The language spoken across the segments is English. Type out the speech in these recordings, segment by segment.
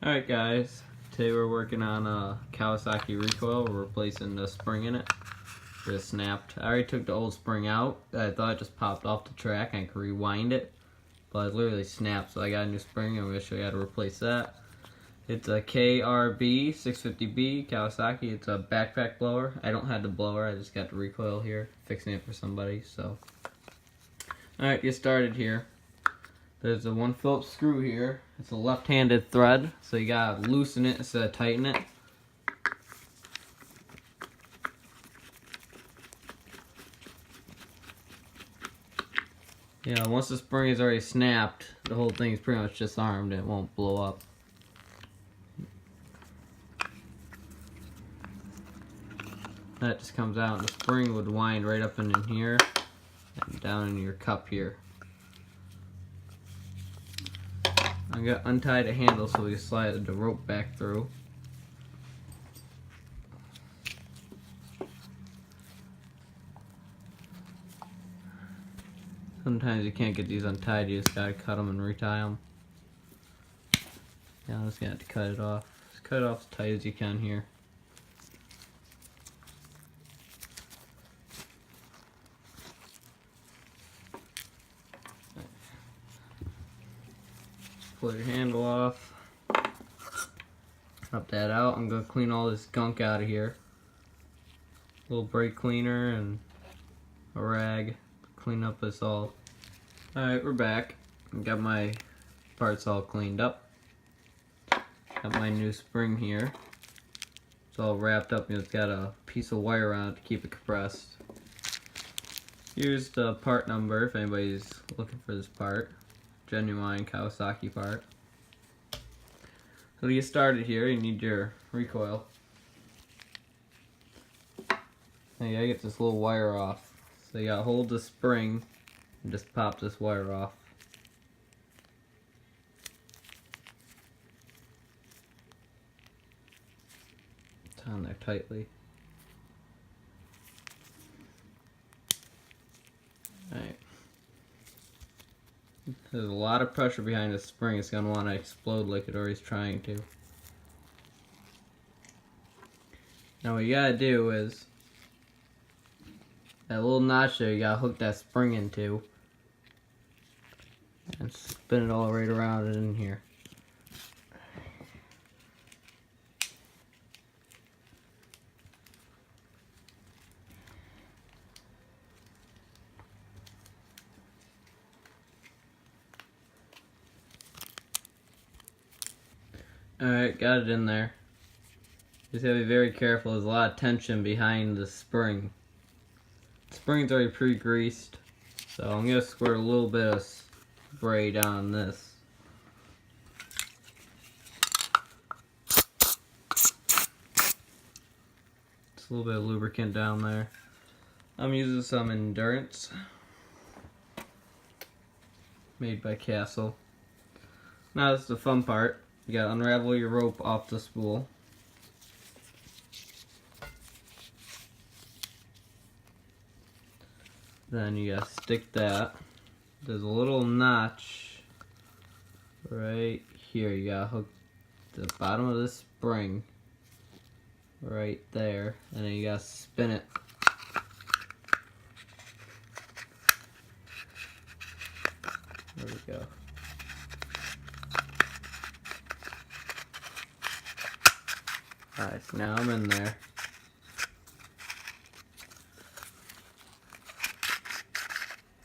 Alright guys, today we're working on a Kawasaki Recoil. We're replacing the spring in it. It just snapped. I already took the old spring out. I thought it just popped off the track and I could rewind it, but it literally snapped, so I got a new spring and I'm going to show you how to replace that. It's a KRB 650B Kawasaki. It's a backpack blower. I don't have the blower, I just got the recoil here, fixing it for somebody. So, alright, get started here. There's a 1 Phillips screw here. It's a left-handed thread, so you gotta loosen it instead of tighten it. Yeah, once the spring is already snapped, the whole thing is pretty much disarmed and it won't blow up. That just comes out and the spring would wind right up in here and down into your cup here. I'm going to untie the handle so we can slide the rope back through. Sometimes you can't get these untied, you just gotta cut them and retie them. Yeah, I'm just gonna have to cut it off. Just cut it off as tight as you can here. Pull your handle off. Pop that out. I'm gonna clean all this gunk out of here. A little brake cleaner and a rag. Clean up this all. Alright, we're back. Got my parts all cleaned up. Got my new spring here. It's all wrapped up and it's got a piece of wire on it to keep it compressed. Here's the part number if anybody's looking for this part. Genuine Kawasaki part. So to get started here, you need your recoil. Now you gotta get this little wire off. So you gotta hold the spring and just pop this wire off. It's on there tightly. Alright. There's a lot of pressure behind the spring. It's going to want to explode like it already is trying to. Now what you got to do is, that little notch there, you got to hook that spring into. And spin it all right around it in here. Alright, got it in there. Just gotta be very careful, there's a lot of tension behind the spring. The spring's already pre-greased, so I'm gonna squirt a little bit of spray down this. Just a little bit of lubricant down there. I'm using some Endurance, made by Castle. Now this is the fun part. You gotta unravel your rope off the spool. Then you gotta stick that. There's a little notch right here. You gotta hook the bottom of this spring right there, and then you gotta spin it. There we go. Alright, so now I'm in there.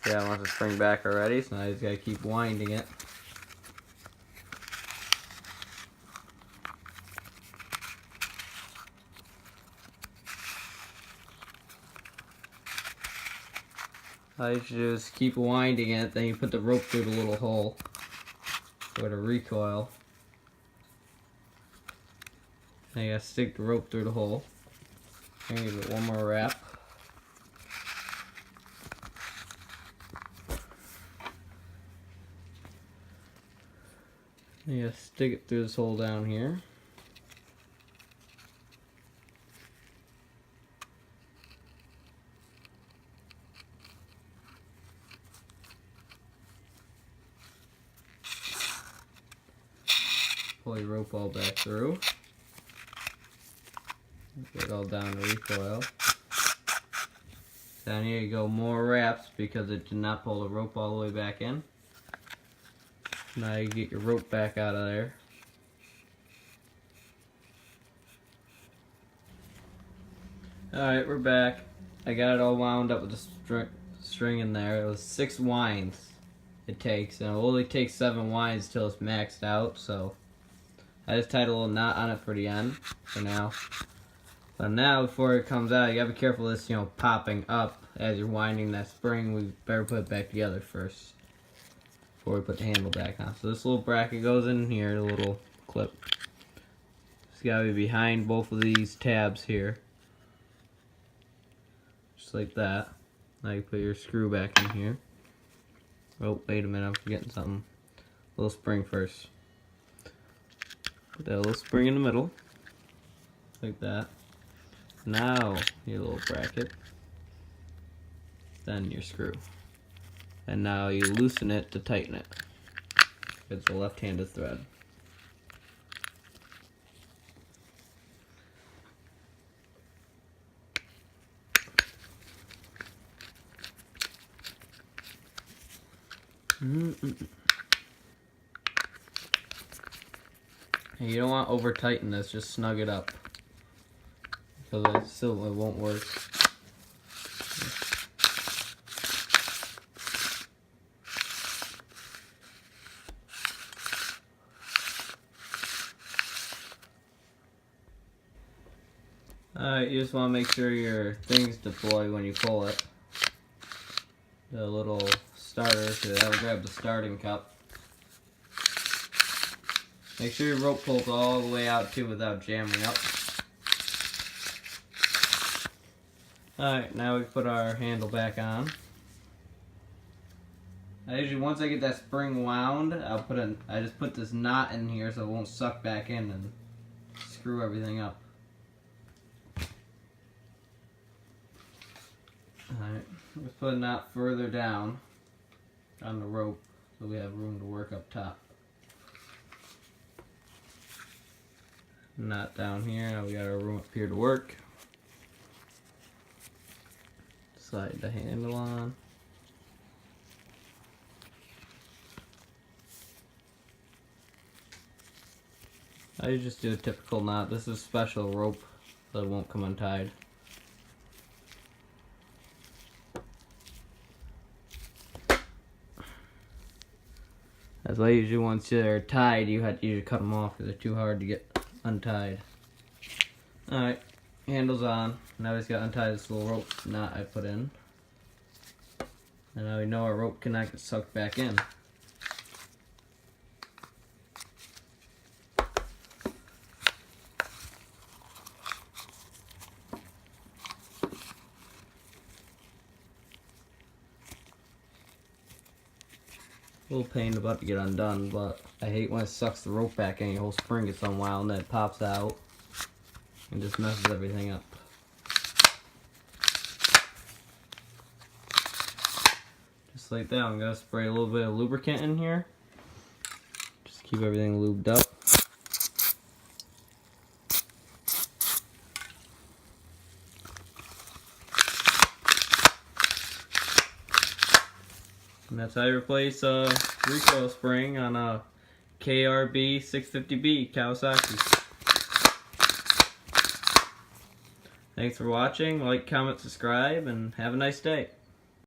Yeah, I want the spring back already, so now I just gotta keep winding it. All you should do is keep winding it, then you put the rope through the little hole for the recoil. Now you gotta stick the rope through the hole. And give it one more wrap. You gotta stick it through this hole down here. Pull your rope all back through. Get it all down to recoil. Down here you go, more wraps because it did not pull the rope all the way back in. Now you get your rope back out of there. Alright, we're back. I got it all wound up with the string in there. It was 6 winds it takes, and it only takes 7 winds till it's maxed out, so I just tied a little knot on it for the end for now. But now, before it comes out, you gotta be careful of this, popping up as you're winding that spring. We better put it back together first before we put the handle back on. So this little bracket goes in here, the little clip. It's gotta be behind both of these tabs here. Just like that. Now you put your screw back in here. Oh, wait a minute, I'm forgetting something. Little spring first. Put that little spring in the middle. Like that. Now, your little bracket. Then your screw. And now you loosen it to tighten it. It's a left-handed thread. And you don't want to over tighten this, just snug it up. Because it won't work. Alright, you just want to make sure your things deploy when you pull it. The little starter, so that'll grab the starting cup. Make sure your rope pulls all the way out too without jamming up. Alright, now we put our handle back on. I usually, once I get that spring wound, I just put this knot in here so it won't suck back in and screw everything up. Alright, let's put a knot further down on the rope so we have room to work up top. Knot down here, now we got our room up here to work. Slide the handle on. I just do a typical knot. This is special rope so it won't come untied. That's why usually once they're tied, you have to usually cut them off because they're too hard to get untied. Alright, handle's on. Now we just got to untie this little rope knot I put in. And now we know our rope cannot get sucked back in. A little pain about to get undone, but I hate when it sucks the rope back in. Your whole spring gets unwound and then it pops out and just messes everything up. Just like that, I'm gonna spray a little bit of lubricant in here. Just keep everything lubed up. And that's how you replace a recoil spring on a KRB 650B Kawasaki. Thanks for watching. Like, comment, subscribe, and have a nice day.